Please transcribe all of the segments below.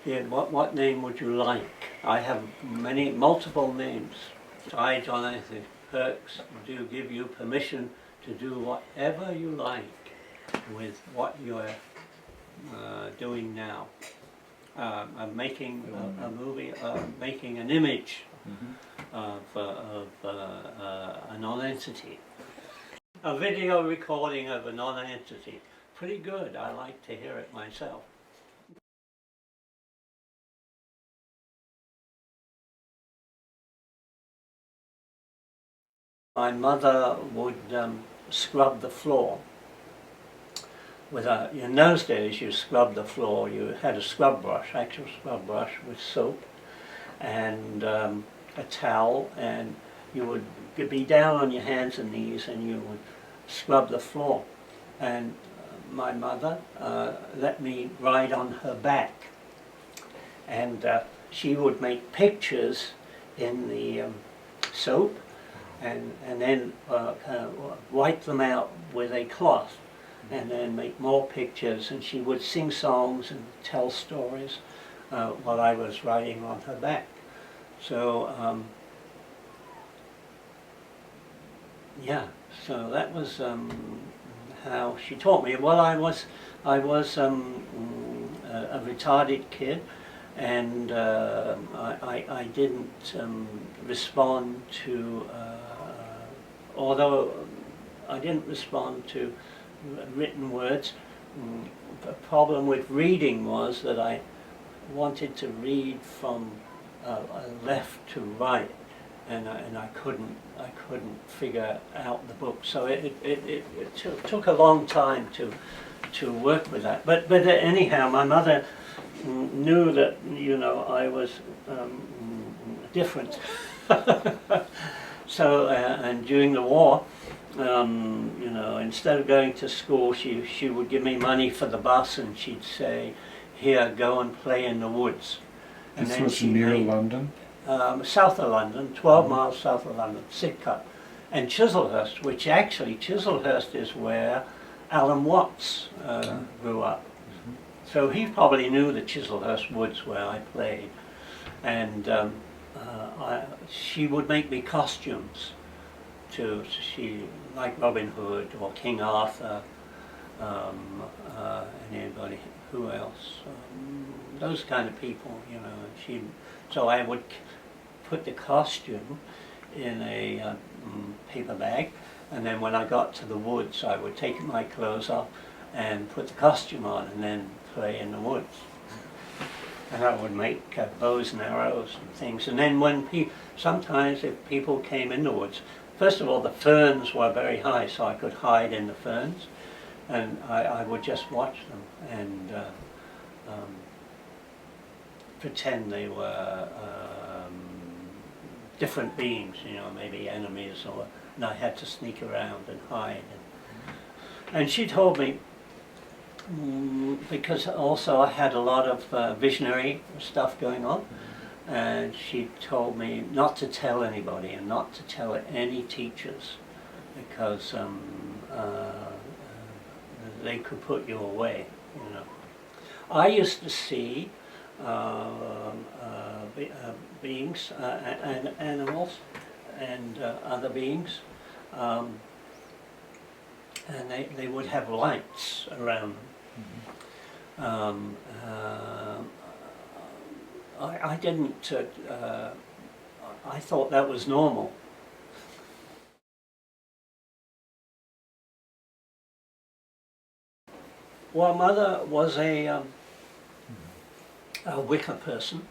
Yeah, what name would you like? I have multiple names. I, Jonathan Perks, do give you permission to do whatever you like with what you're doing now. I'm making a movie, making an image of a non-entity. A video recording of a non-entity. Pretty good, I like to hear it myself. My mother would scrub the floor with in those days you scrubbed the floor, you had a scrub brush, actual scrub brush with soap and a towel, and you would be down on your hands and knees and you would scrub the floor. And my mother let me ride on her back, and she would make pictures in the soap and then wipe them out with a cloth and then make more pictures, and she would sing songs and tell stories while I was riding on her back. So yeah, so that was how she taught me. Well, I was a retarded kid, and I didn't respond to, although I didn't respond to written words. The problem with reading was that I wanted to read from left to right, and I couldn't figure out the book. So it took a long time to work with that. But anyhow, my mother knew that, you know, I was different. So and during the war, you know, instead of going to school, she would give me money for the bus, and she'd say, "Here, go and play in the woods." And this then was near London? South of London, 12 miles south of London, Sidcup. And Chislehurst, which actually, Chislehurst is where Alan Watts grew up. So he probably knew the Chislehurst woods where I played. And she would make me costumes too. She, like Robin Hood or King Arthur, and anybody, who else? Those kind of people, you know. So I would put the costume in a paper bag, and then when I got to the woods, I would take my clothes off and put the costume on, and then play in the woods. And I would make bows and arrows and things. And then when sometimes if people came in the woods, first of all, the ferns were very high, so I could hide in the ferns, and I would just watch them and pretend they were different beings, you know, maybe enemies, and I had to sneak around and hide. And she told me, because also I had a lot of visionary stuff going on, and she told me not to tell anybody and not to tell any teachers, because they could put you away, you know. I used to see beings and animals and other beings, and they would have lights around them. I didn't, I thought that was normal. Well, Mother was a Wicca person.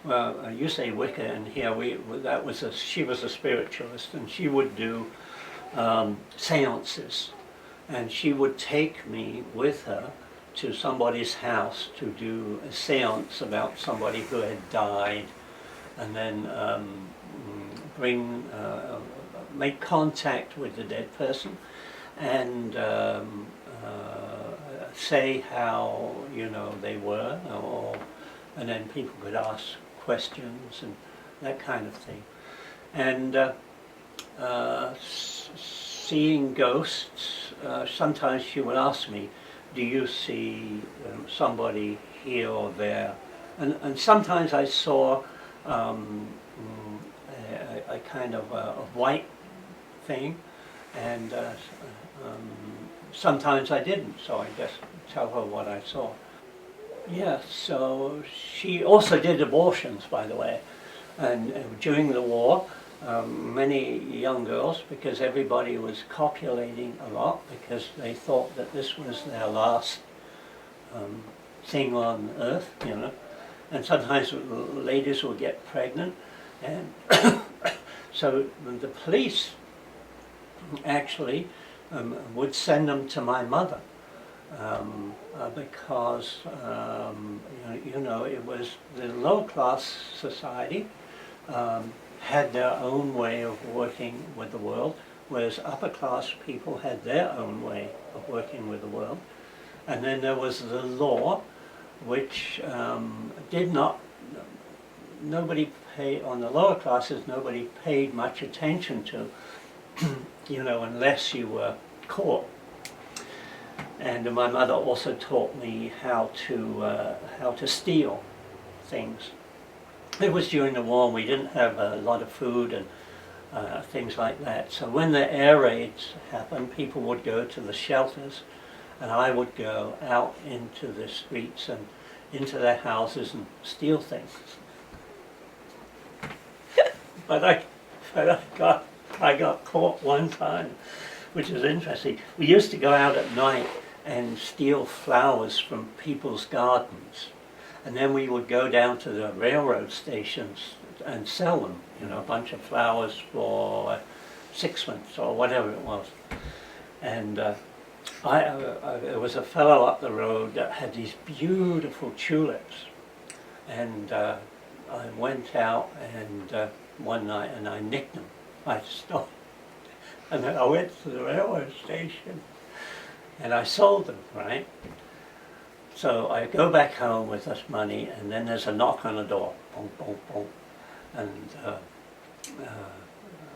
Well, you say Wicca, and here she was a spiritualist, and she would do seances, and she would take me with her to somebody's house to do a seance about somebody who had died, and then make contact with the dead person, and say how, you know, they were, and then people could ask questions and that kind of thing. And seeing ghosts, sometimes she would ask me, "Do you see somebody here or there And sometimes I saw a kind of a white thing, and sometimes I didn't, so I just tell her what I saw. Yes, so she also did abortions, by the way, and during the war, many young girls, because everybody was copulating a lot, because they thought that this was their last thing on earth, you know, and sometimes ladies would get pregnant, and so the police actually would send them to my mother, because you know, it was the low class society had their own way of working with the world, whereas upper class people had their own way of working with the world. And then there was the law, which did not, nobody paid, on the lower classes, nobody paid much attention to, you know, unless you were caught. And my mother also taught me how to steal things. It was during the war, and we didn't have a lot of food and things like that. So when the air raids happened, people would go to the shelters, and I would go out into the streets and into their houses and steal things. But I got caught one time, which is interesting. We used to go out at night and steal flowers from people's gardens. And then we would go down to the railroad stations and sell them, you know, a bunch of flowers for 6 months or whatever it was. And there was a fellow up the road that had these beautiful tulips. And I went out and one night and I nicked them. I stole. And then I went to the railroad station and I sold them, right? So I go back home with this money, and then there's a knock on the door, boom, boom, boom, and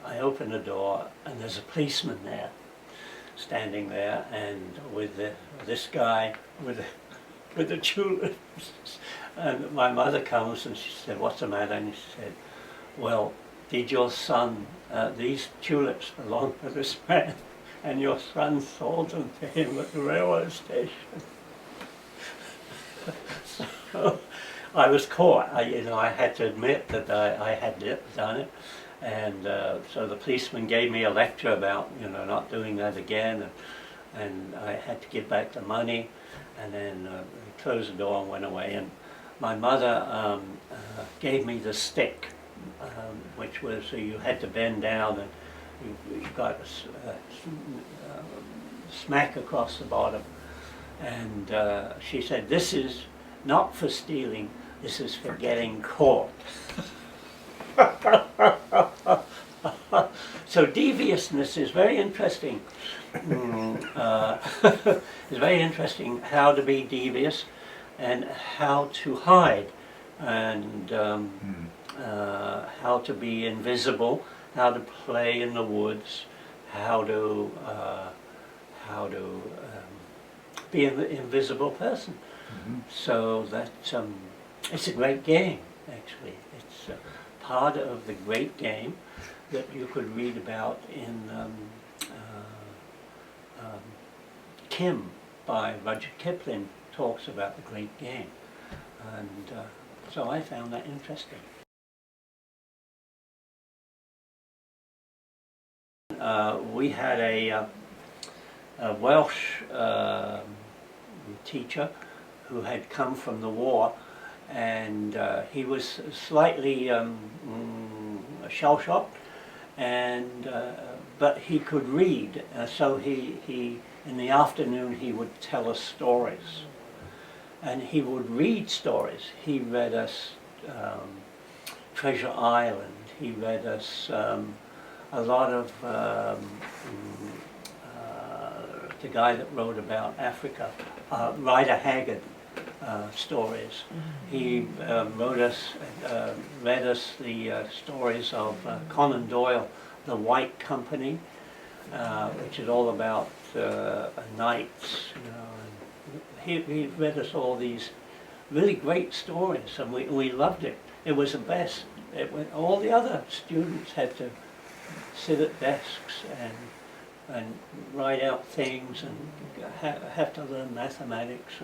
I open the door, and there's a policeman there, standing there, and with this guy with the tulips, and my mother comes and she said, "What's the matter?" And she said, "Well, did your son? These tulips belong to this man, and your son sold them to him at the railroad station." So I was caught. I had to admit that I had done it, and so the policeman gave me a lecture about, you know, not doing that again, and I had to give back the money, and then closed the door and went away. And my mother gave me the stick, which was you had to bend down and you got a smack across the bottom. And she said, "This is not for stealing, this is for getting caught." So deviousness is very interesting. It's very interesting how to be devious and how to hide, and how to be invisible, how to play in the woods, how to be an invisible person. So that it's a great game, actually. It's part of the great game that you could read about in Kim by Rudyard Kipling talks about the great game. And so I found that interesting. We had a Welsh teacher who had come from the war, and he was slightly shell-shocked, and but he could read, so he in the afternoon he would tell us stories, and he would read stories. He read us Treasure Island. He read us a lot of the guy that wrote about Africa, Rider Haggard stories. He read us the stories of Conan Doyle, The White Company, which is all about knights. You know, and he read us all these really great stories, and we loved it. It was the best. All the other students had to sit at desks and write out things and have to learn mathematics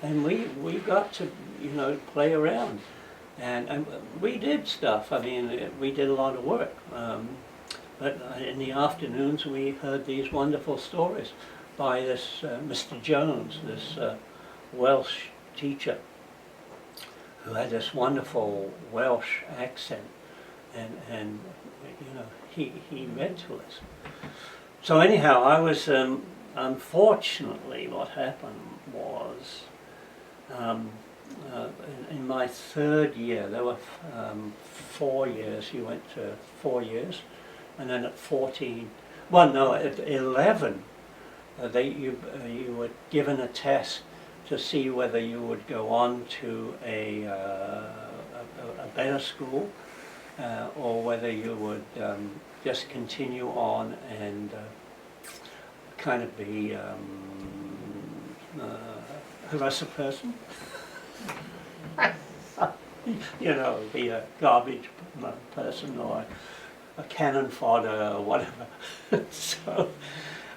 and we got to, you know, play around and we did stuff. I mean, we did a lot of work, but in the afternoons we heard these wonderful stories by this Mr. Jones, this Welsh teacher who had this wonderful Welsh accent, and you know, he read to us. So anyhow, I was unfortunately, what happened was in my third year, there were 4 years. You went to 4 years, and then at 14, well, no, at 11, you were given a test to see whether you would go on to a better school or whether you would just continue on and kind of be harass a person. You know, be a garbage person or a cannon fodder or whatever.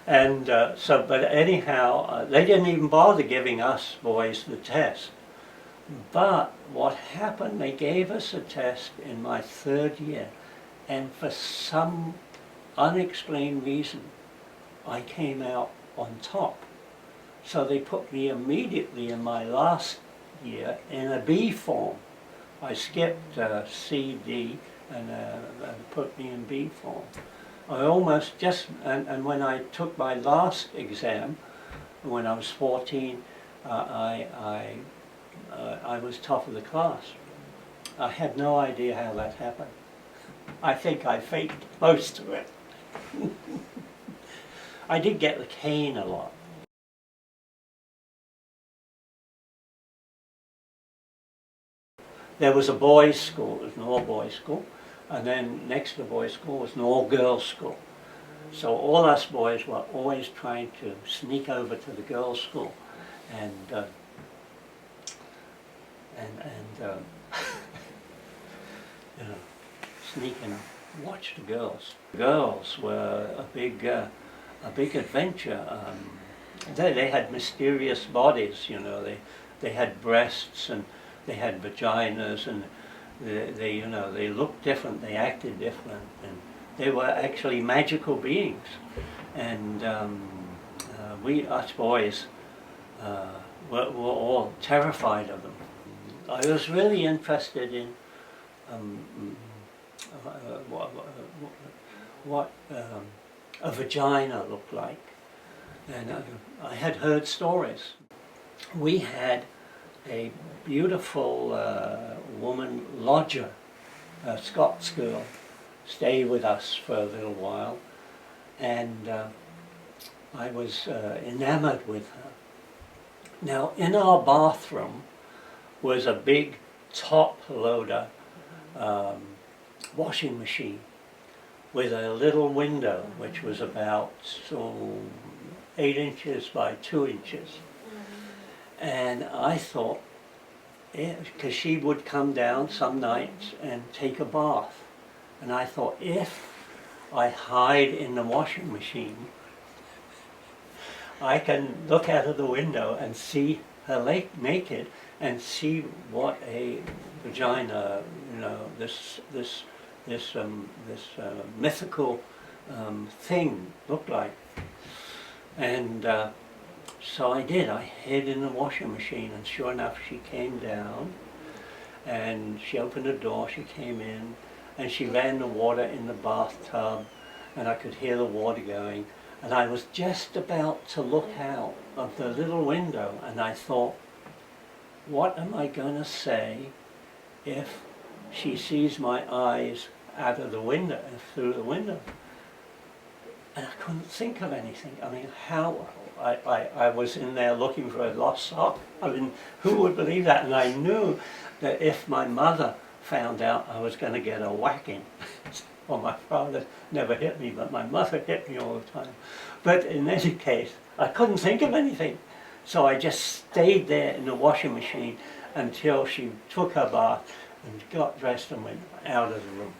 But anyhow, they didn't even bother giving us boys the test. But what happened, they gave us a test in my third year, and for some unexplained reason, I came out on top. So they put me immediately in my last year in a B form. I skipped C, D, and put me in B form. I almost just, and when I took my last exam, when I was 14, I was top of the class. I had no idea how that happened. I think I faked most of it. I did get the cane a lot. There was a boys' school, it was an all-boys school, and then next to the boys' school was an all-girls school. So all us boys were always trying to sneak over to the girls' school and you know, sneak and watch the girls. Girls were a big adventure. They had mysterious bodies, you know. They had breasts and they had vaginas, and they you know, they looked different, they acted different, and they were actually magical beings. And us boys were all terrified of them. I was really interested in what a vagina looked like, and I had heard stories. We had a beautiful woman lodger, a Scots girl, stay with us for a little while, and I was enamored with her. Now, in our bathroom was a big top-loader washing machine with a little window which was about 8 inches by 2 inches. And I thought, because she would come down some nights and take a bath, and I thought, if I hide in the washing machine, I can look out of the window and see her naked and see what a vagina, you know, this mythical thing looked like. And so I did. I hid in the washing machine, and sure enough, she came down, and she opened the door, she came in, and she ran the water in the bathtub, and I could hear the water going, and I was just about to look out of the little window, and I thought, what am I going to say if she sees my eyes out of the window, through the window? And I couldn't think of anything. I mean, how? I was in there looking for a lost sock. I mean, who would believe that? And I knew that if my mother found out, I was going to get a whacking. Well, my father never hit me, but my mother hit me all the time. But in any case, I couldn't think of anything. So I just stayed there in the washing machine until she took her bath and got dressed and went out of the room.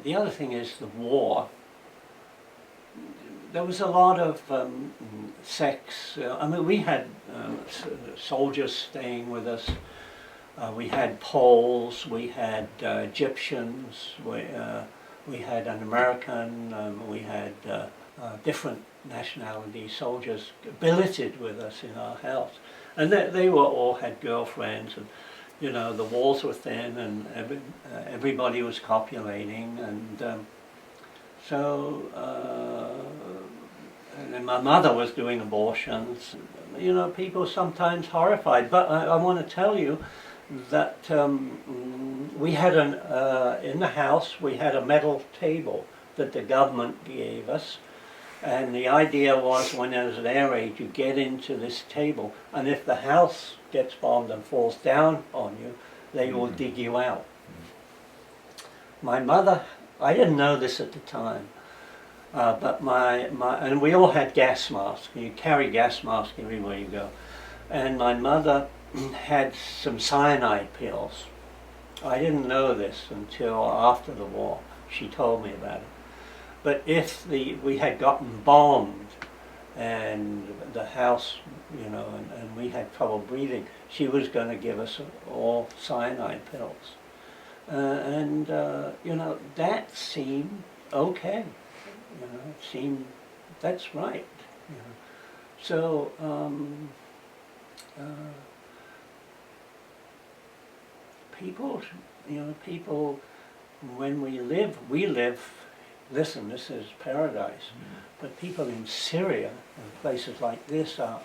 The other thing is the war. There was a lot of sex. I mean, we had soldiers staying with us. We had Poles, we had Egyptians, we had an American, we had different nationality soldiers billeted with us in our house. And they were all had girlfriends, and you know, the walls were thin, and everybody was copulating, and and then my mother was doing abortions. You know, people were sometimes horrified, but I want to tell you that we had in the house we had a metal table that the government gave us, and the idea was when there's an air raid you get into this table, and if the house gets bombed and falls down on you, they will dig you out. My mother, I didn't know this at the time, but and we all had gas masks. You carry gas masks everywhere you go, and my mother had some cyanide pills. I didn't know this until after the war. She told me about it. But if we had gotten bombed and the house, you know, and we had trouble breathing, she was going to give us all cyanide pills. You know, that seemed okay. You know, it seemed that's right. You know. So people, you know, people, when we live, listen, this is paradise, but people in Syria and places like this are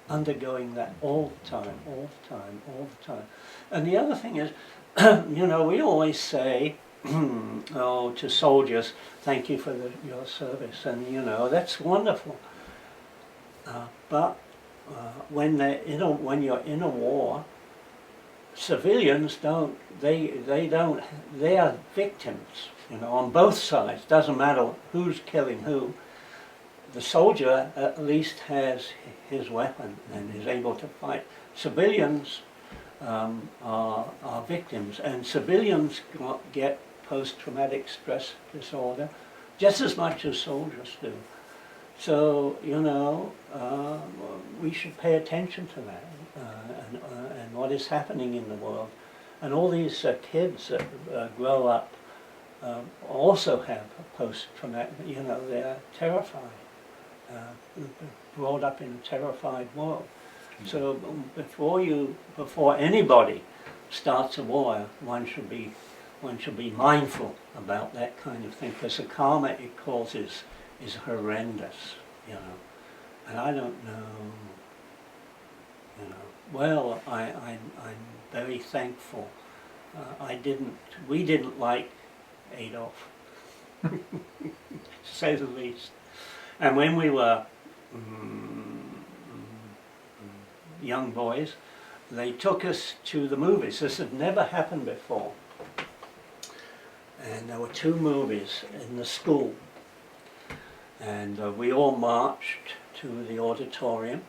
undergoing that all the time, all the time, all the time. And the other thing is, you know, we always say, oh, to soldiers, thank you for your service, and you know, that's wonderful. But when you're in a war, civilians don't, they are victims, you know, on both sides. Doesn't matter who's killing who. The soldier at least has his weapon and is able to fight. Civilians are victims, and civilians get post-traumatic stress disorder just as much as soldiers do. So, you know, we should pay attention to that and what is happening in the world. And all these kids that grow up also have post-traumatic, you know, they're terrified, brought up in a terrified world. So before anybody starts a war, one should be mindful about that kind of thing, because the karma it causes is horrendous, you know. And I don't know, you know. Well, I'm very thankful. We didn't like Adolf, to say the least. And when we were young boys, they took us to the movies. This had never happened before. And there were 2 movies in the school. And we all marched to the auditorium.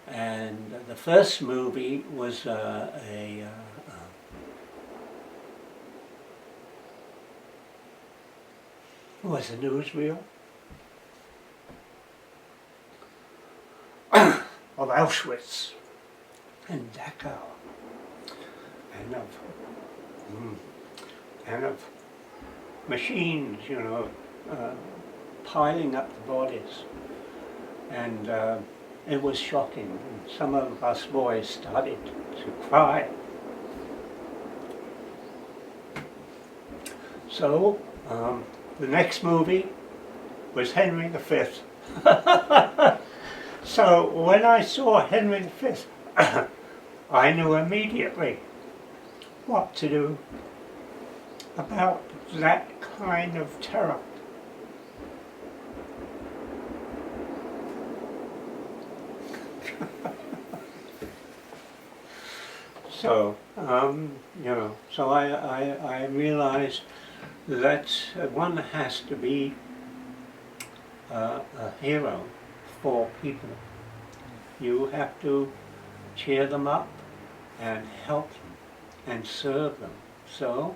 And the first movie was was a newsreel of Auschwitz and Dachau, and of machines, you know, piling up the bodies, and it was shocking. And some of us boys started to cry. So the next movie was Henry V. So when I saw Henry V, I knew immediately what to do about that kind of terror. So, you know, so I realized that one has to be a hero for people. You have to cheer them up and help them and serve them. So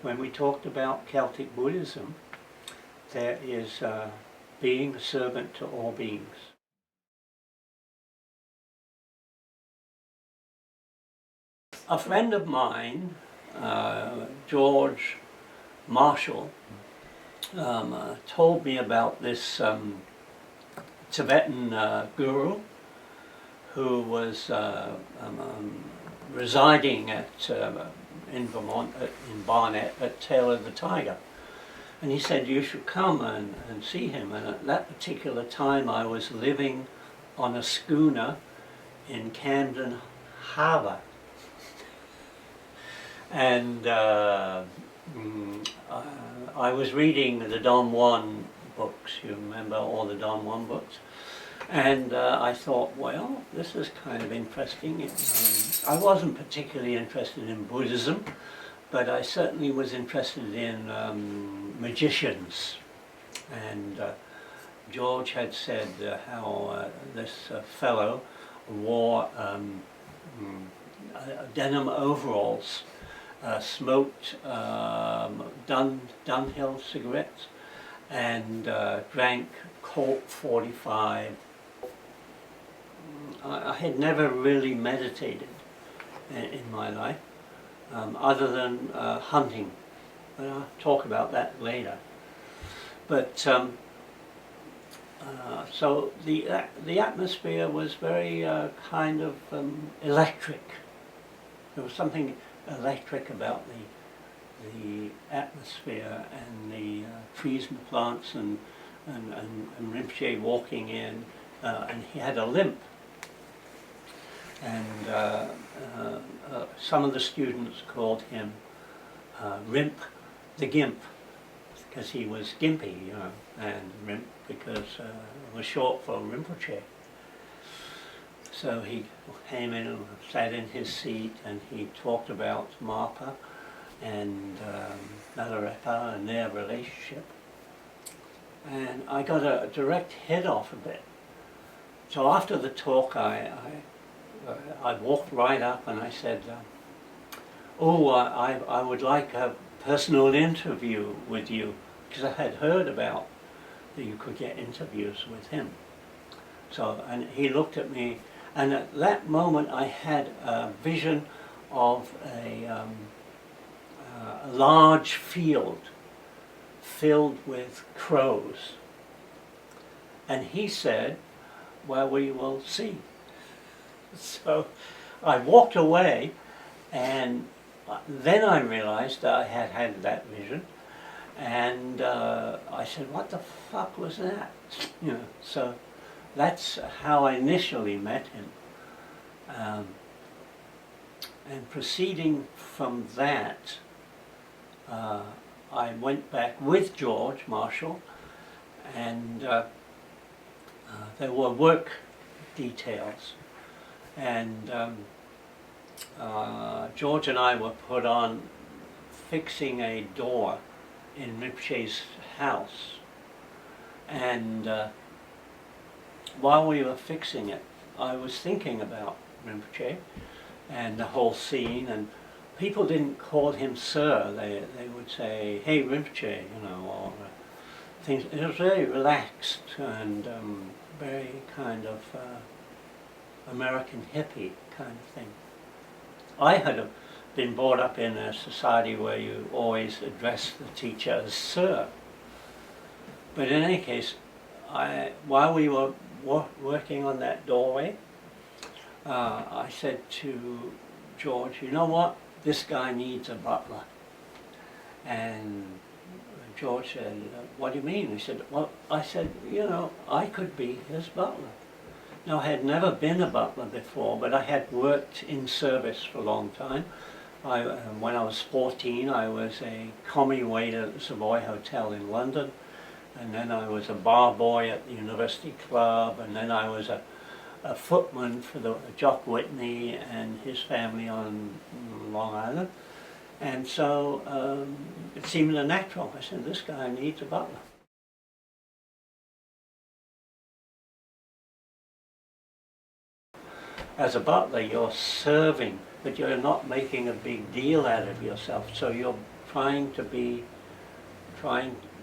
when we talked about Celtic Buddhism, there is being a servant to all beings. A friend of mine, George Marshall, told me about this Tibetan guru who was residing in Vermont, in Barnet, at Tail of the Tiger. And he said, you should come and see him. And at that particular time I was living on a schooner in Camden Harbour. And I was reading the Don Juan books. You remember all the Don Juan books? And I thought, well, this is kind of interesting. I wasn't particularly interested in Buddhism, but I certainly was interested in magicians. And George had said how this fellow wore denim overalls, smoked Dunhill cigarettes, and drank Colt 45. I had never really meditated in my life, other than hunting. But I'll talk about that later. But so the atmosphere was very kind of electric. There was something electric about the atmosphere and the trees and plants and Rinpoche walking in, and he had a limp. And some of the students called him Rimp the Gimp, because he was gimpy, you know, and Rimp because it was short for Rinpoche. So he came in and sat in his seat, and he talked about Marpa and Milarepa and their relationship. And I got a direct hit off of it. So after the talk, I walked right up and I said, oh, I would like a personal interview with you, because I had heard about that you could get interviews with him. So, and he looked at me, and at that moment I had a vision of a large field filled with crows. And he said, well, we will see. So I walked away, and then I realized that I had had that vision, and I said, what the fuck was that? You know, so that's how I initially met him. And proceeding from that, I went back with George Marshall, and there were work details. And George and I were put on fixing a door in Rinpoche's house. And while we were fixing it, I was thinking about Rinpoche and the whole scene, and people didn't call him sir. They would say, hey Rinpoche, you know, or things. It was very relaxed and very kind of American hippie kind of thing. I had been brought up in a society where you always address the teacher as sir. But in any case, while we were working on that doorway, I said to George, you know what, this guy needs a butler. And George said, what do you mean? He said, well, I said, you know, I could be his butler. Now, I had never been a butler before, but I had worked in service for a long time. When I was 14, I was a commie waiter at the Savoy Hotel in London, and then I was a bar boy at the University Club, and then I was a footman for Jock Whitney and his family on Long Island. And so it seemed natural. I said, this guy needs a butler. as a butler, you're serving, but you're not making a big deal out of yourself. So you're trying,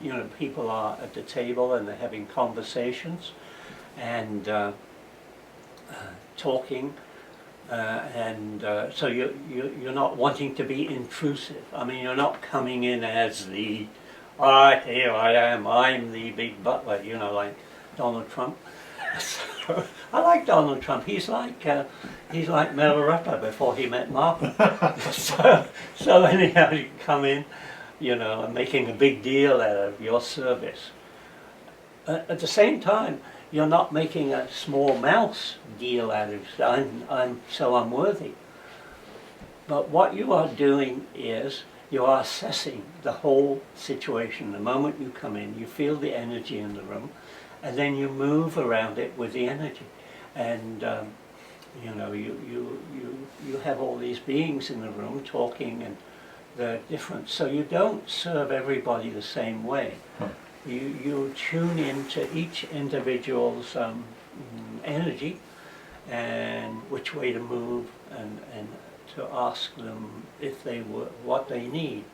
you know, people are at the table and they're having conversations and talking, so you're not wanting to be intrusive. I mean, you're not coming in as the, here I am, I'm the big butler, you know, like Donald Trump. So, I like Donald Trump. He's like Mel Ripper before he met Martin. so anyhow, you come in, you know, and making a big deal out of your service. At the same time, you're not making a small mouse deal out of I'm so unworthy. But what you are doing is you are assessing the whole situation. The moment you come in, you feel the energy in the room, and then you move around it with the energy. And you know, you have all these beings in the room talking, and they're different. So you don't serve everybody the same way. You tune into each individual's energy and which way to move, and to ask them if they were what they need.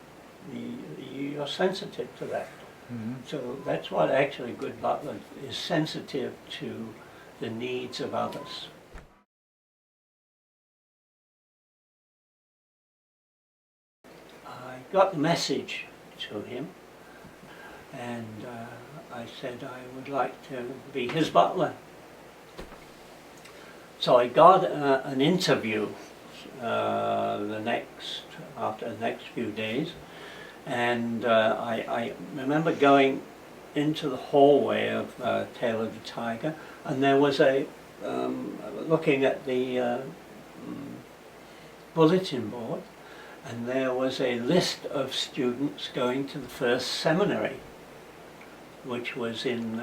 You're sensitive to that. Mm-hmm. So that's what actually a good butler is, sensitive to the needs of others. I got the message to him, and I said I would like to be his butler. So I got an interview after the next few days, and I remember going into the hallway of Tail of the Tiger, and there was looking at the bulletin board, and there was a list of students going to the first seminary, which was in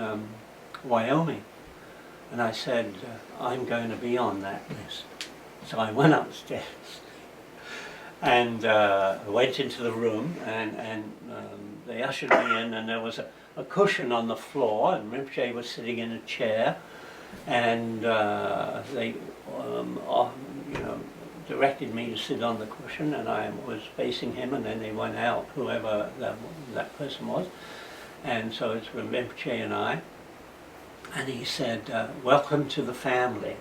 Wyoming. And I said, I'm going to be on that list. So I went upstairs and went into the room, and they ushered me in, and there was a cushion on the floor, and Rinpoche was sitting in a chair, and they you know, directed me to sit on the cushion, and I was facing him, and then they went out, whoever that person was. And so it's Rinpoche and I. And he said, welcome to the family.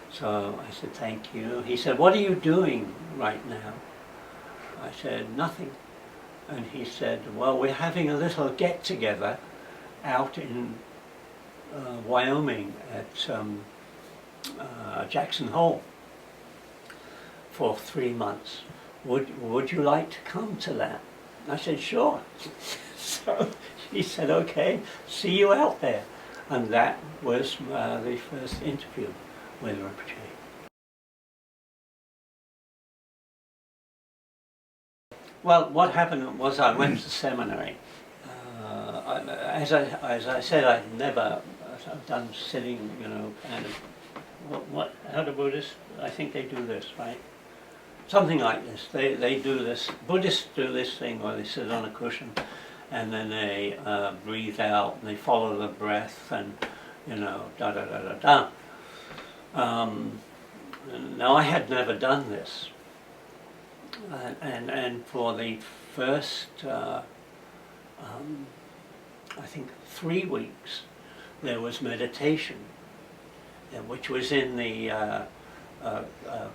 So I said, thank you. He said, what are you doing right now? I said, nothing. And he said, well, we're having a little get-together out in Wyoming at Jackson Hole for 3 months. Would you like to come to that? I said, sure. So he said, okay, see you out there. And that was the first interview with Rinpoche. Well, what happened was I went to seminary. As I said, I'd never done sitting, you know, kind of, how do Buddhists, I think they do this, right? Something like this. They do this, Buddhists do this thing where they sit on a cushion, and then they breathe out, and they follow the breath, and, you know, da-da-da-da-da. Now, I had never done this. And for the first, I think 3 weeks, there was meditation, which was in the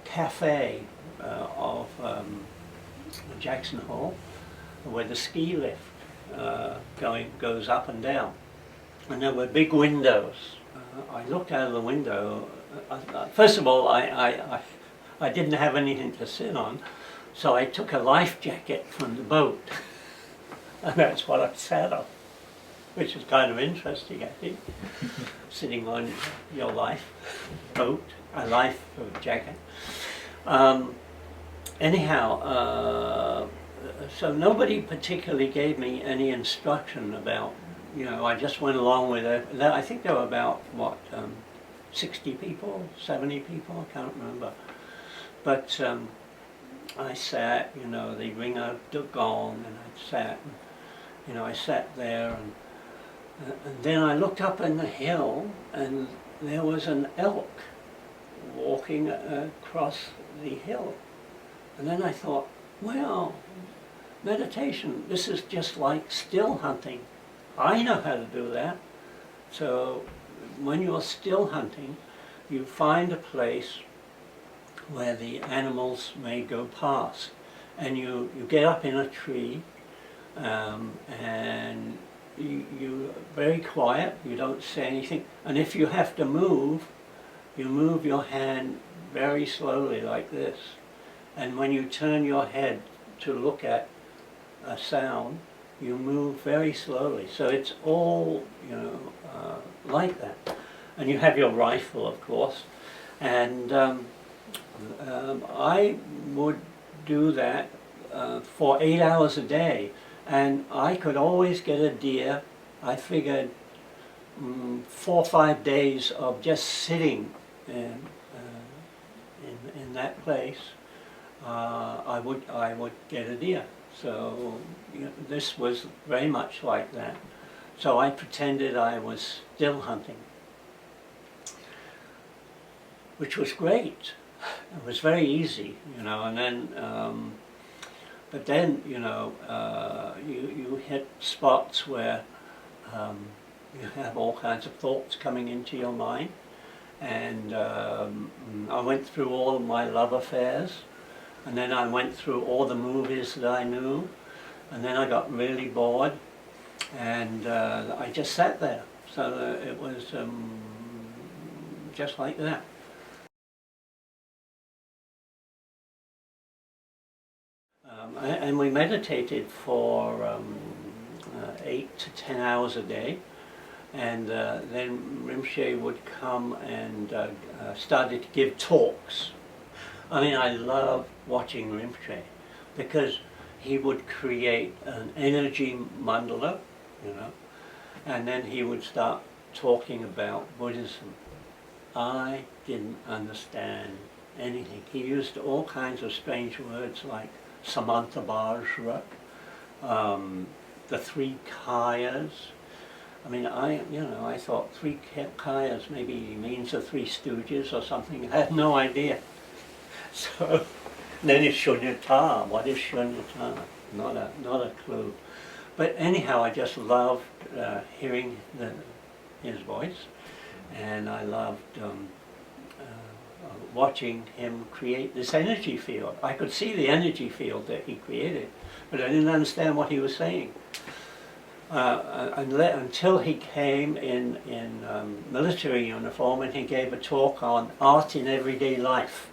cafe of Jackson Hole, where the ski lift goes up and down. And there were big windows. I looked out of the window. First of all, I didn't have anything to sit on, so I took a life jacket from the boat, and that's what I sat on, which is kind of interesting, I think, sitting on your life boat, a life jacket. Anyhow, so nobody particularly gave me any instruction about, you know, I just went along with it. I think there were about, 60 people, 70 people, I can't remember. But I sat, you know, they ring a gong, and I sat, and, you know, I sat there, and then I looked up in the hill, and there was an elk walking across the hill. And then I thought, well, meditation, this is just like still hunting. I know how to do that. So when you're still hunting, you find a place where the animals may go past. And you get up in a tree, and you're very quiet, you don't say anything. And if you have to move, you move your hand very slowly like this. And when you turn your head to look at a sound, you move very slowly. So it's all, like that. And you have your rifle, of course. And I would do that for 8 hours a day. And I could always get a deer. I figured 4 or 5 days of just sitting in that place, I would get a deer. So this was very much like that. So I pretended I was still hunting, which was great. It was very easy, and then, but then, you hit spots where you have all kinds of thoughts coming into your mind. And I went through all of my love affairs, and then I went through all the movies that I knew, and then I got really bored, and I just sat there. So it was just like that. And we meditated for 8 to 10 hours a day, and then Rinpoche would come and started to give talks. I mean, I love watching Rinpoche because he would create an energy mandala, and then he would start talking about Buddhism. I didn't understand anything. He used all kinds of strange words like Samantabhadra, the 3 kayas. I mean, I thought 3 kayas maybe means the 3 Stooges or something. I had no idea. So then it's Shunyata. What is Shunyata? Not a clue. But anyhow, I just loved hearing his voice, and I loved watching him create this energy field. I could see the energy field that he created, but I didn't understand what he was saying. Until he came in military uniform and he gave a talk on art in everyday life.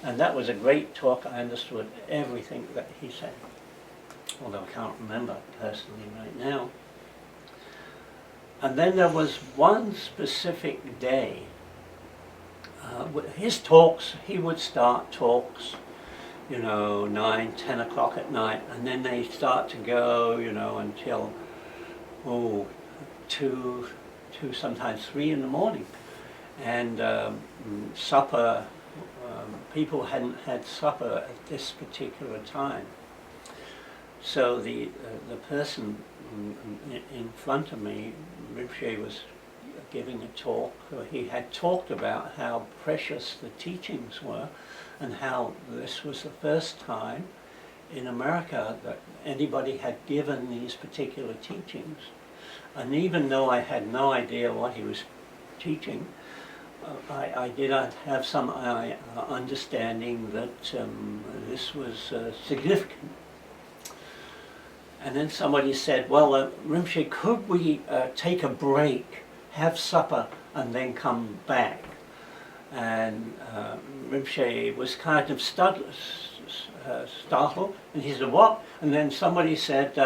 And that was a great talk. I understood everything that he said, although I can't remember personally right now. And then there was one specific day. His talks, he would start talks, 9, 10 o'clock at night, and then they start to go, until 2, sometimes 3 in the morning. And supper, people hadn't had supper at this particular time. So the person in front of me, Rinpoche, was giving a talk. He had talked about how precious the teachings were, and how this was the first time in America that anybody had given these particular teachings. And even though I had no idea what he was teaching, I did have some understanding that this was significant. And then somebody said, well, Rinpoche, could we take a break, have supper, and then come back? And Rinpoche was kind of startled, and he said, what? And then somebody said,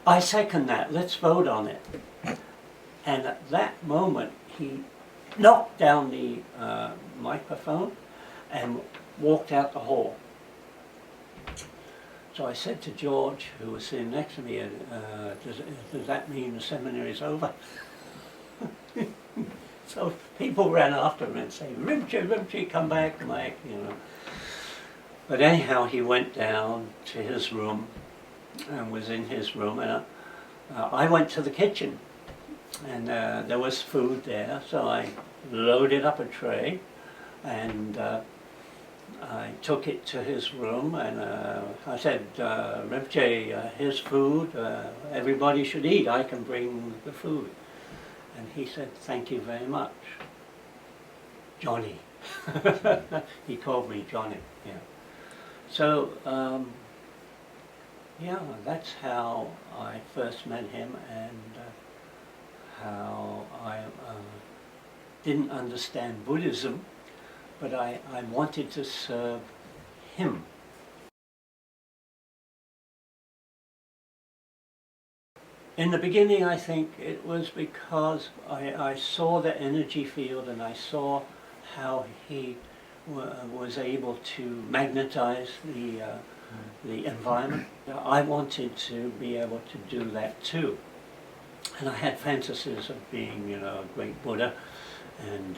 I second that, let's vote on it. And at that moment, he knocked down the microphone and walked out the hall. So I said to George, who was sitting next to me, does that mean the seminary is over? So people ran after him and said, Rinpoche, come back, Mike, But anyhow, he went down to his room and was in his room, and I went to the kitchen, and there was food there, so I loaded up a tray, And I took it to his room, and I said, Rinpoche, here's food, everybody should eat, I can bring the food. And he said, thank you very much. Johnny. He called me Johnny, yeah. So, yeah, that's how I first met him, and how I didn't understand Buddhism, but I wanted to serve him. In the beginning, I think it was because I saw the energy field, and I saw how he was able to magnetize the environment. I wanted to be able to do that too. And I had fantasies of being, you know, a great Buddha, and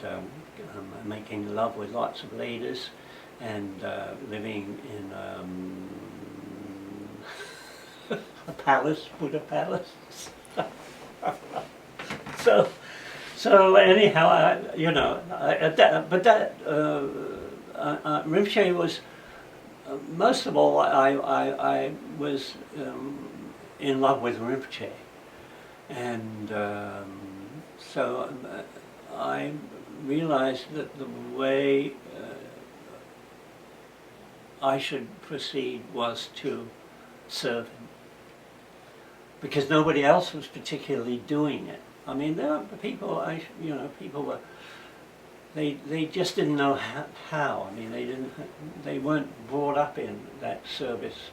making love with lots of ladies, and living in a palace, Buddha palace. So anyhow, you know, Rinpoche was, most of all, I was in love with Rinpoche. And so I realized that the way I should proceed was to serve him, because nobody else was particularly doing it. I mean, there were people, people were, they just didn't know how. I mean, they weren't brought up in that service.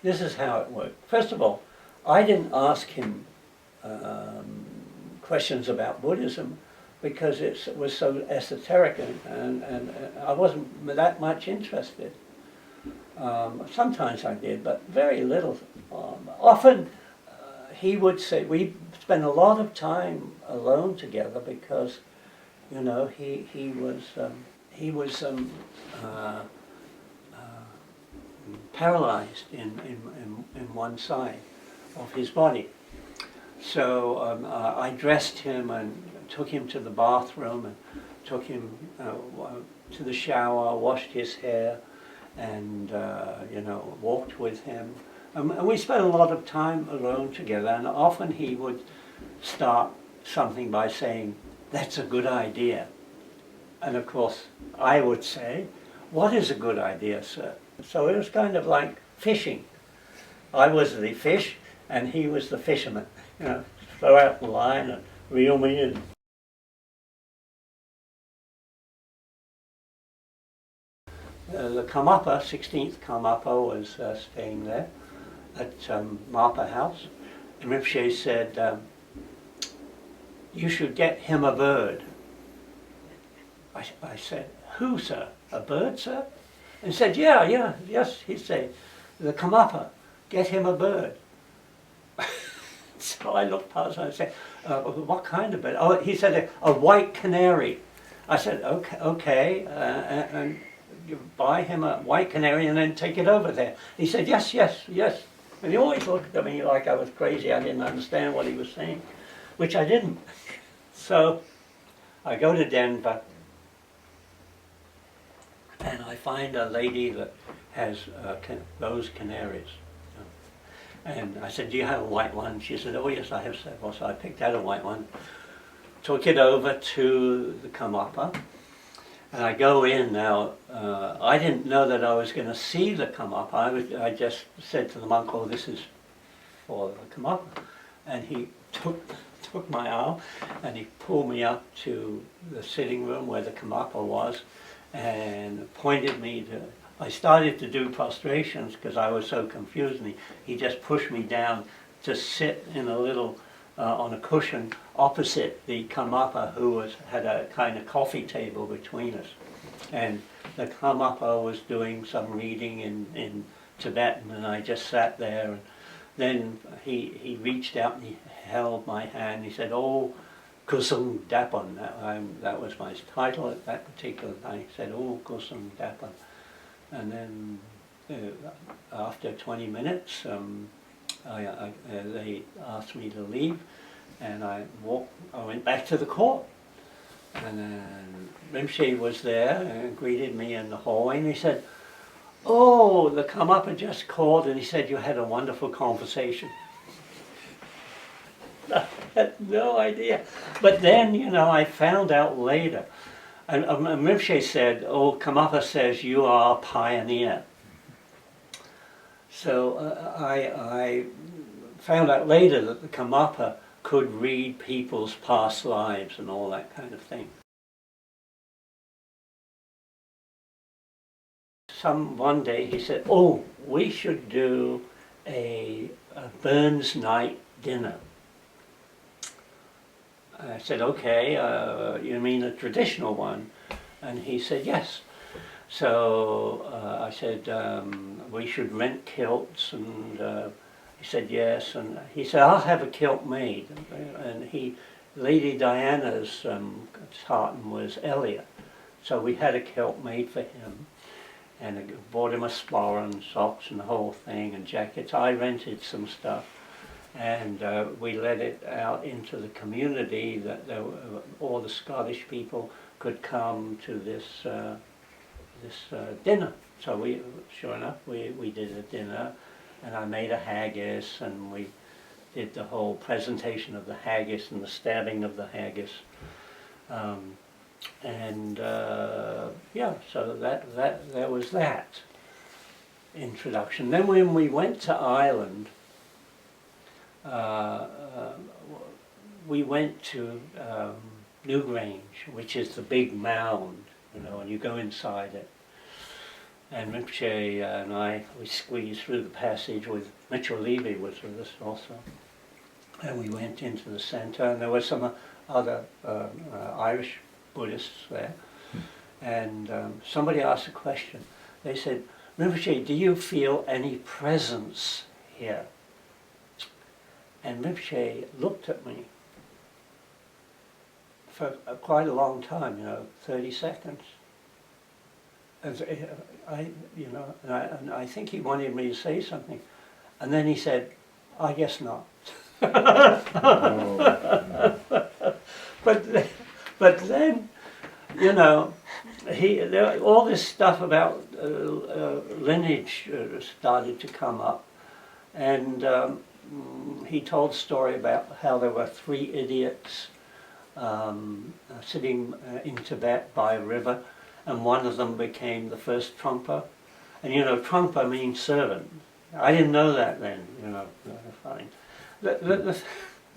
This is how it worked. First of all, I didn't ask him questions about Buddhism, because it was so esoteric, and I wasn't that much interested. Sometimes I did, but very little. Often he would say, we spent a lot of time alone together, because, you know, he was paralyzed in one side of his body. So I dressed him and took him to the bathroom, and took him to the shower, washed his hair, and you know, walked with him. And we spent a lot of time alone together, and often he would start something by saying, "That's a good idea." And of course, I would say, "What is a good idea, sir?" So it was kind of like fishing. I was the fish, and he was the fisherman. You know, throw out the line and reel me in. The Karmapa, 16th Karmapa, was staying there at Marpa House. And Rinpoche said, you should get him a bird. I said, who, sir? A bird, sir? And he said, yes. He said, the Karmapa, get him a bird. So I looked past and I said, what kind of bird? Oh, he said, a white canary. I said, okay, and you buy him a white canary and then take it over there. He said, yes. And he always looked at me like I was crazy. I didn't understand what he was saying, which I didn't. So I go to Denver, and I find a lady that has those canaries. And I said, do you have a white one? She said, oh yes, I have several. So I picked out a white one, took it over to the Karmapa, and I go in now. I didn't know that I was going to see the Karmapa. I just said to the monk, oh, this is for the Karmapa. And he took my arm, and he pulled me up to the sitting room where the Karmapa was, and pointed me to. I started to do prostrations because I was so confused, and he just pushed me down to sit in a little, on a cushion opposite the Karmapa, who had a kind of coffee table between us. And the Karmapa was doing some reading in Tibetan, and I just sat there. And then he reached out and he held my hand. He said, oh, Kusung Dapan. That was my title at that particular time. He said, oh, Kusung Dapan. And then after 20 minutes, they asked me to leave, and I went back to the court. And then Rinpoche was there and greeted me in the hallway, and he said, "Oh, the Karmapa just called, and he said you had a wonderful conversation." I had no idea. But then, you know, I found out later, and Rinpoche said, "Oh, Karmapa says you are a pioneer." So I found out later that the Karmapa could read people's past lives and all that kind of thing. One day he said, "Oh, we should do a Burns night dinner." I said, "Okay, you mean a traditional one?" And he said, "Yes." So I said, "We should rent kilts," and he said, "Yes." And he said, "I'll have a kilt made." And Lady Diana's tartan was Elliot. So we had a kilt made for him. And I bought him a sporran and socks and the whole thing and jackets. I rented some stuff. And we let it out into the community that all the Scottish people could come to this dinner. So sure enough, we did a dinner, and I made a haggis, and we did the whole presentation of the haggis and the stabbing of the haggis. Yeah, so that was that introduction. Then when we went to Ireland, we went to Newgrange, which is the big mound, you know, and you go inside it. And Rinpoche and we squeezed through the passage with Mitchell Levy was with us also. And we went into the center, and there were some other Irish Buddhists there. And somebody asked a question. They said, "Rinpoche, do you feel any presence here?" And Rinpoche looked at me for quite a long time, you know, 30 seconds. And I think he wanted me to say something. And then he said, "I guess not." But then, you know, all this stuff about lineage started to come up. And he told a story about how there were 3 idiots sitting in Tibet by a river, and one of them became the first Trungpa. And you know, Trungpa means servant. I didn't know that then, you know, fine.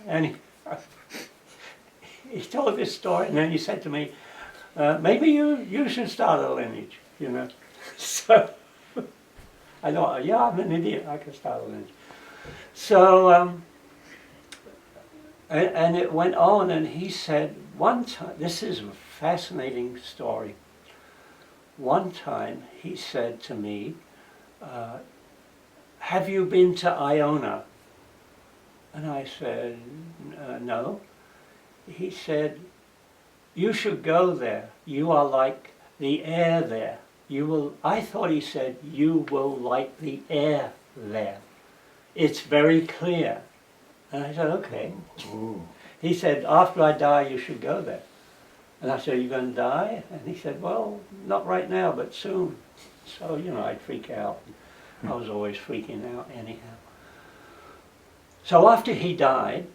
And he told this story, and then he said to me, "Maybe you should start a lineage," you know. So I thought, yeah, I'm an idiot, I can start a lineage. So, and it went on, and he said, one time, this is a fascinating story. One time he said to me, "Have you been to Iona?" And I said, "No." He said, "You should go there. You are like the air there. I thought he said, "You will like the air there. It's very clear." And I said, "Okay." Ooh. He said, "After I die, you should go there." And I said, "Are you going to die?" And he said, "Well, not right now, but soon." So, you know, I'd freak out. I was always freaking out anyhow. So after he died,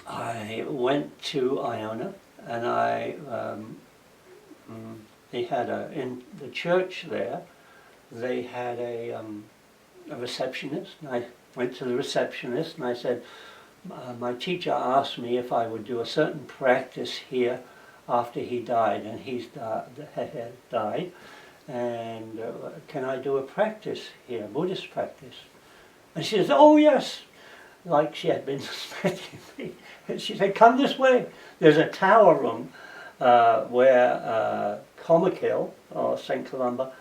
I went to Iona, and they had in the church there, they had a receptionist, and I went to the receptionist and I said, "My teacher asked me if I would do a certain practice here after he died, and had died, and can I do a practice here, Buddhist practice?" And she says, "Oh yes," like she had been suspecting me. And she said, "Come this way. There's a tower room where Comakill, or St. Columba,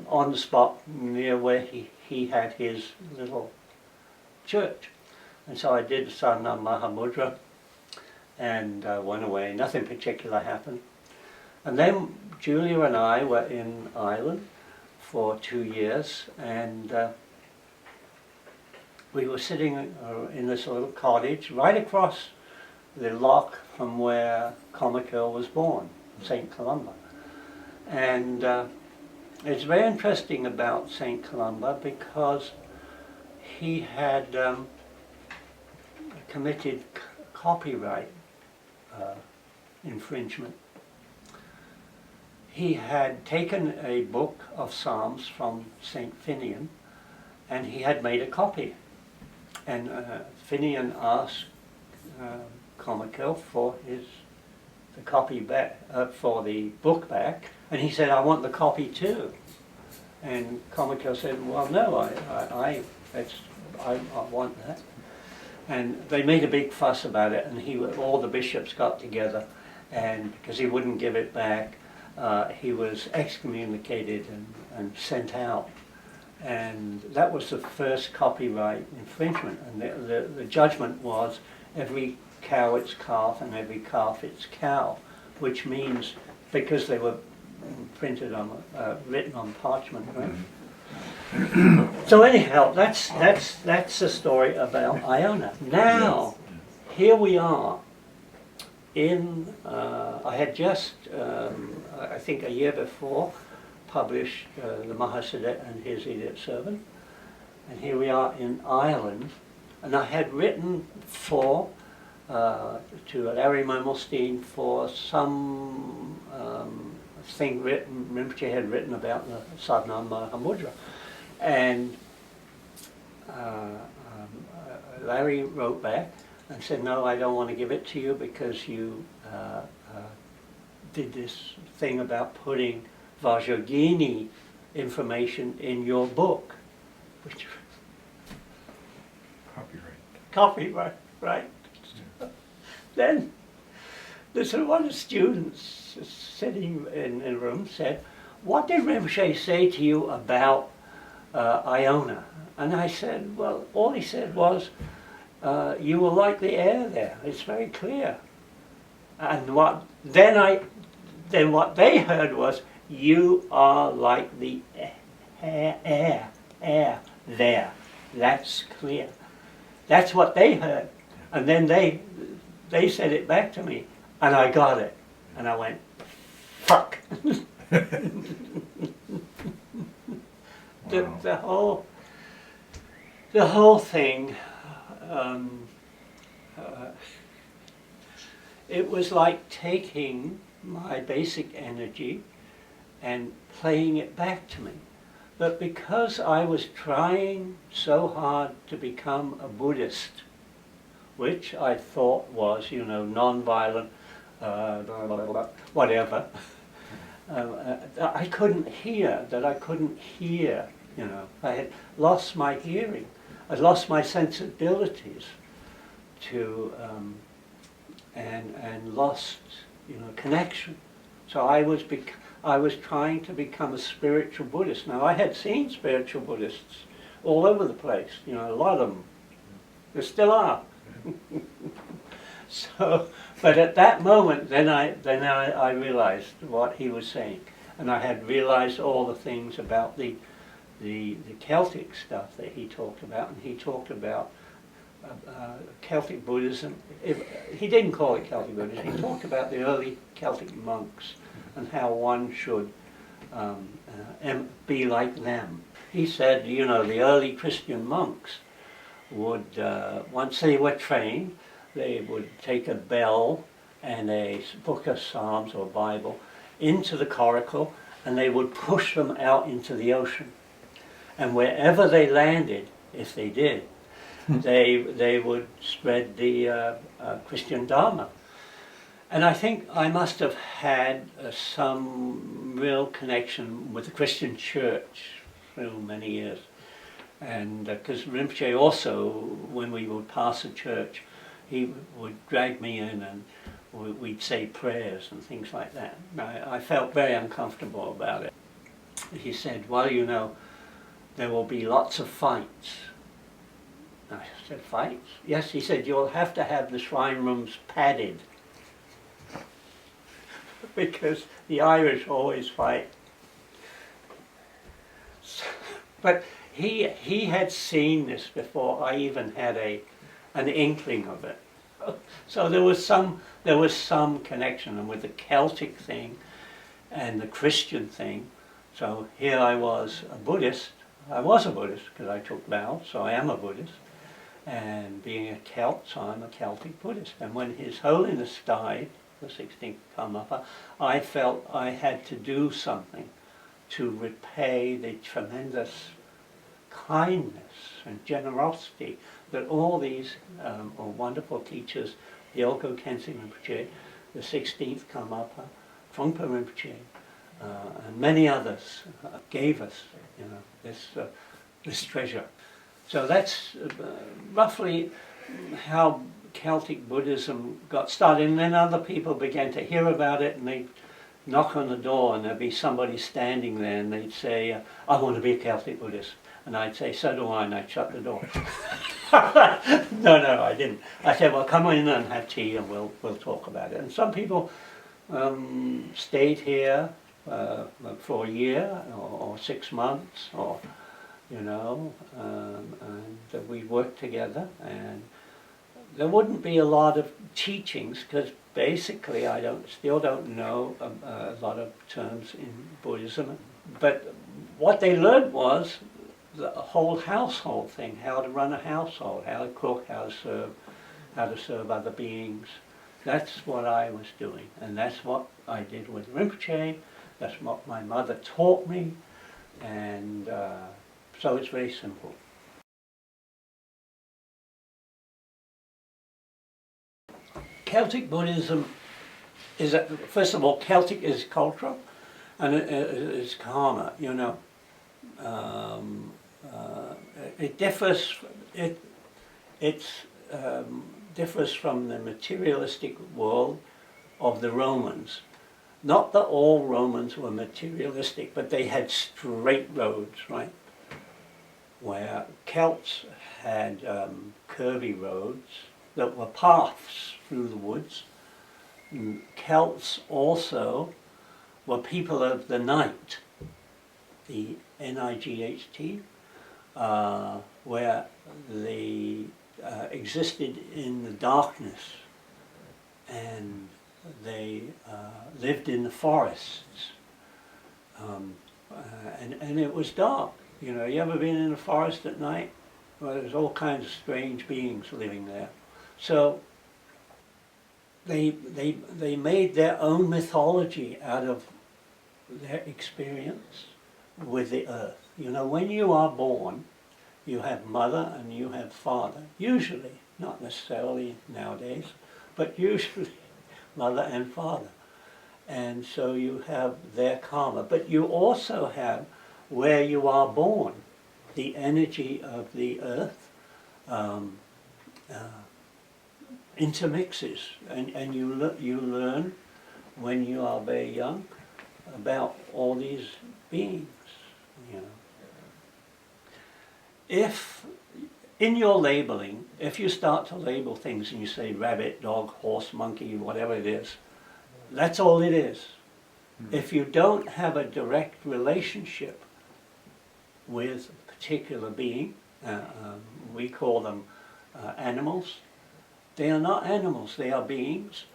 on the spot near where he had his little church." And so I did Sadhana Mahamudra and went away. Nothing particular happened. And then Julia and I were in Ireland for 2 years, and we were sitting in this little cottage right across the loch from where Columbkille was born, St. Columba. And it's very interesting about St. Columba because he had committed copyright infringement. He had taken a book of Psalms from St. Finian and he had made a copy. And Finian asked Columbkille for the copy back, for the book back, and he said, "I want the copy too." And Columbkille said, "Well, no, I want that." And they made a big fuss about it, and all the bishops got together, and because he wouldn't give it back, he was excommunicated and sent out. And that was the first copyright infringement. And the judgment was every cow its calf and every calf its cow, which means because they were printed on, written on parchment, right? So anyhow, that's the story about Iona. Now, here we are. I had just, I think a year before, published the Mahasiddhat and his idiot servant, and here we are in Ireland. And I had written to Larry Mermelstein for some thing Rinpoche had written about the Sadhana Mahamudra. And Larry wrote back and said, "No, I don't want to give it to you because you did this thing about putting Vajrayogini information in your book," which copyright, right? Then there's one of the students sitting in a room said, "What did Rinpoche say to you about Iona?" And I said, "Well, all he said was, you will like the air there. It's very clear." And then what they heard was, "You are like the air there. That's clear." That's what they heard. And then they said it back to me, and I got it. And I went, fuck. The whole thing, it was like taking my basic energy and playing it back to me. But because I was trying so hard to become a Buddhist, which I thought was, non-violent, whatever, I couldn't hear, I had lost my hearing. I lost my sensibilities to, and lost, connection. So I was trying to become a spiritual Buddhist. Now I had seen spiritual Buddhists all over the place, a lot of them. There still are. So, but at that moment, then I realized what he was saying, and I had realized all the things about the Celtic stuff that he talked about, and he talked about Celtic Buddhism. He didn't call it Celtic Buddhism. He talked about the early Celtic monks and how one should be like them. He said, the early Christian monks would, once they were trained, they would take a bell and a book of Psalms or Bible into the coracle, and they would push them out into the ocean. And wherever they landed, if they did, they would spread the Christian Dharma. And I think I must have had some real connection with the Christian church through many years. And because Rinpoche also, when we would pass a church, he would drag me in and we'd say prayers and things like that. I felt very uncomfortable about it. He said, well, there will be lots of fights. I said, fights? Yes, he said, you'll have to have the shrine rooms padded. Because the Irish always fight. But he had seen this before I even had an inkling of it. So there was some connection, and with the Celtic thing and the Christian thing. So here I was a Buddhist. I was a Buddhist because I took vows, so I am a Buddhist. And being a Celt, so I'm a Celtic Buddhist. And when His Holiness died, the 16th Karmapa, I felt I had to do something to repay the tremendous kindness and generosity that all these wonderful teachers, the Gyalpo Khyentse Rinpoche, the 16th Karmapa, Trungpa Rinpoche, and many others gave us, this treasure. So that's roughly how Celtic Buddhism got started, and then other people began to hear about it, and they'd knock on the door and there'd be somebody standing there and they'd say, I want to be a Celtic Buddhist. And I'd say, so do I, and I'd shut the door. No, I didn't. I said, well, come in and have tea and we'll talk about it. And some people stayed here for a year or 6 months, or and we worked together, and there wouldn't be a lot of teachings because basically I still don't know a lot of terms in Buddhism, but what they learned was the whole household thing, how to run a household, how to cook, how to serve other beings. That's what I was doing, and that's what I did with Rinpoche. That's what my mother taught me, and so it's very simple. Celtic Buddhism is, first of all, Celtic is cultural, and it's karma. It differs. It differs from the materialistic world of the Romans. Not that all Romans were materialistic, but they had straight roads, right? Where Celts had curvy roads that were paths through the woods. And Celts also were people of the night, the Night, where they existed in the darkness, and they lived in the forests, and it was dark. You ever been in a forest at night? Well, there's all kinds of strange beings living there. So they made their own mythology out of their experience with the earth. When you are born, you have mother and you have father, usually, not necessarily nowadays, but usually mother and father. And so you have their karma, but you also have where you are born, the energy of the earth intermixes, and you learn when you are very young about all these beings. If in your labeling, if you start to label things and you say rabbit, dog, horse, monkey, whatever it is, that's all it is. If you don't have a direct relationship with a particular being, we call them animals. They are not animals, they are beings.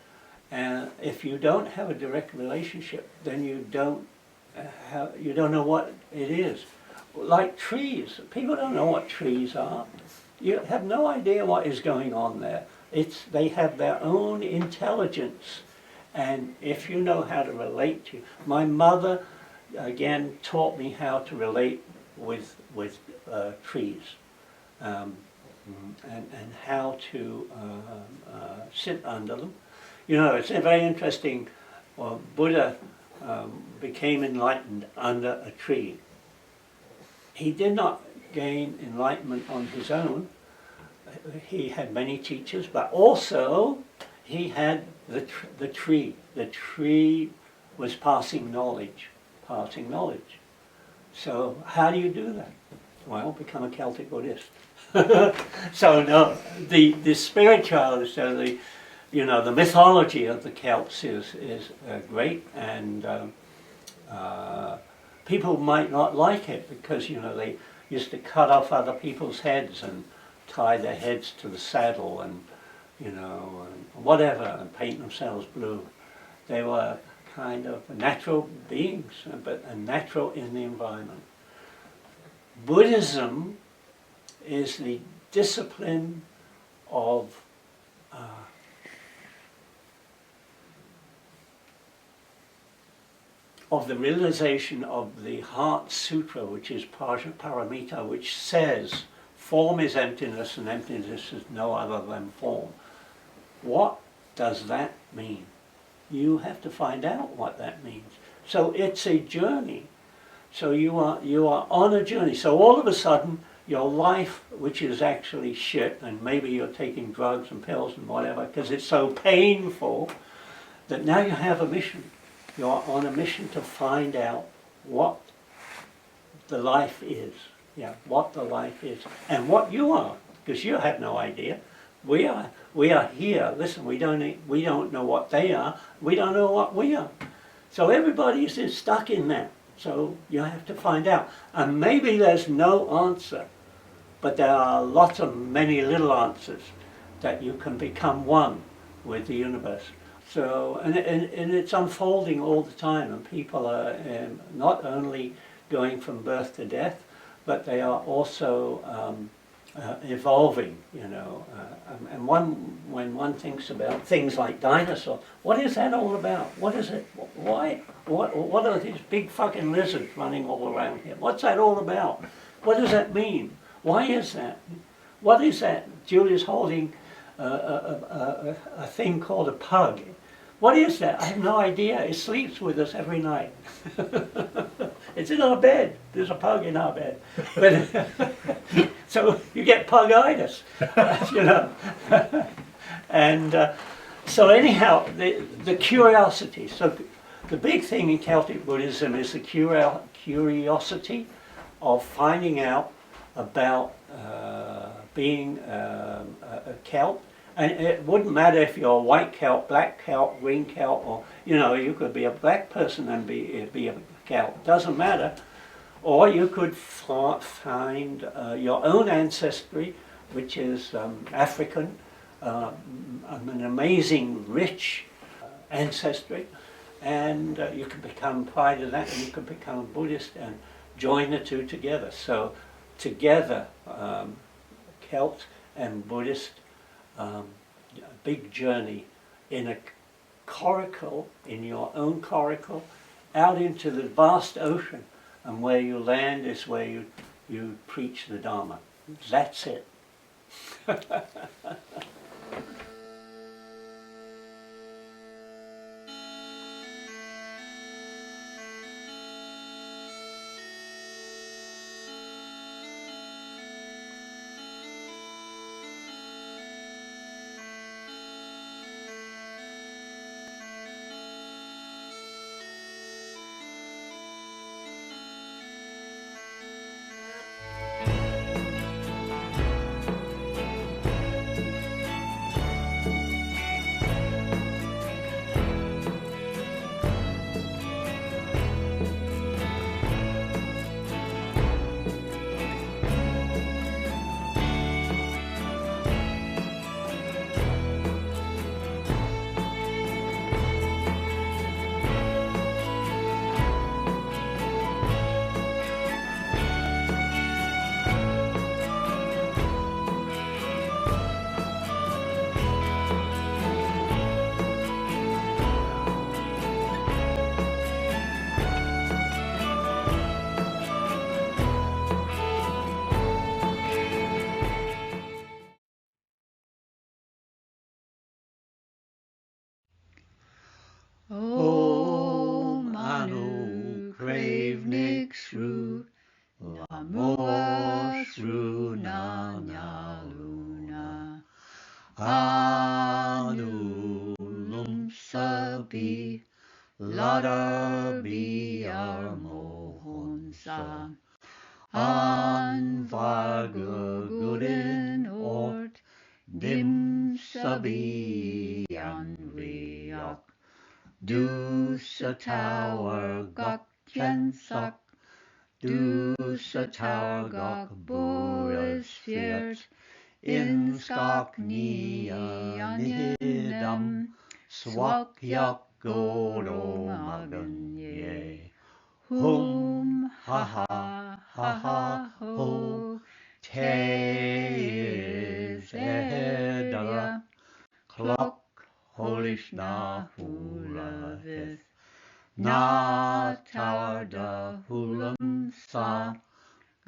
And if you don't have a direct relationship, then you don't know what it is. Like trees, people don't know what trees are. You have no idea what is going on there. They have their own intelligence, and if you know how to relate to, my mother again taught me how to relate with trees, and how to sit under them. It's very interesting. Well, Buddha became enlightened under a tree. He did not gain enlightenment on his own. He had many teachers, but also he had the tree. The tree was passing knowledge. So how do you do that? Well, become a Celtic Buddhist. So no, the spirituality, so the mythology of the Celts is great, and people might not like it because they used to cut off other people's heads and tie their heads to the saddle, and you know, and whatever, and paint themselves blue. They were kind of natural beings, but natural in the environment. Buddhism is the discipline of the realization of the Heart Sutra, which is Paramita, which says form is emptiness and emptiness is no other than form. What does that mean? You have to find out what that means. So it's a journey. So you are on a journey. So all of a sudden, your life, which is actually shit, and maybe you're taking drugs and pills and whatever, because it's so painful, that now you have a mission. You're on a mission to find out what the life is. Yeah, what the life is. And what you are, because you have no idea. We are here. Listen, we don't know what they are. We don't know what we are. So everybody is stuck in that. So you have to find out. And maybe there's no answer, but there are lots of many little answers that you can become one with the universe. So, and it's unfolding all the time, and people are not only going from birth to death, but they are also evolving, you know. And when one thinks about things like dinosaurs, what is that all about? What is it? Why? What are these big fucking lizards running all around here? What's that all about? What does that mean? Why is that? What is that? Julie's holding a thing called a pug. What is that? I have no idea. It sleeps with us every night. It's in our bed. There's a pug in our bed. But so you get pug-itis, you know. And so anyhow, the curiosity. So the big thing in Celtic Buddhism is the curiosity of finding out about being a Celt. And it wouldn't matter if you're a white Celt, black Celt, green Celt, or, you know, you could be a black person and be a Celt. Doesn't matter. Or you could find your own ancestry, which is African, an amazing, rich ancestry, and you can become part of that, and you can become a Buddhist and join the two together. So together, Celt and Buddhist, a big journey in a coracle, in your own coracle, out into the vast ocean, and where you land is where you preach the Dharma. That's it. Om Anu Crave Nick Shrew Lamua Shrew Nanya Luna Anu Lumsabi Lada Biar Mohonsa An Varga Gudin Ort Dim Sabi An Riak Du sa tower gok kensak, du sa tower gok buras fiert, in skaknianidam, swakyak godomagan ye. Ha ha ha ha ho, te is edala, clock holish na hulavith, na tower da hulam sa,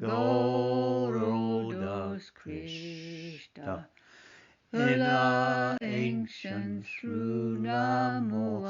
gorodos Krishta, the ancient through Namua.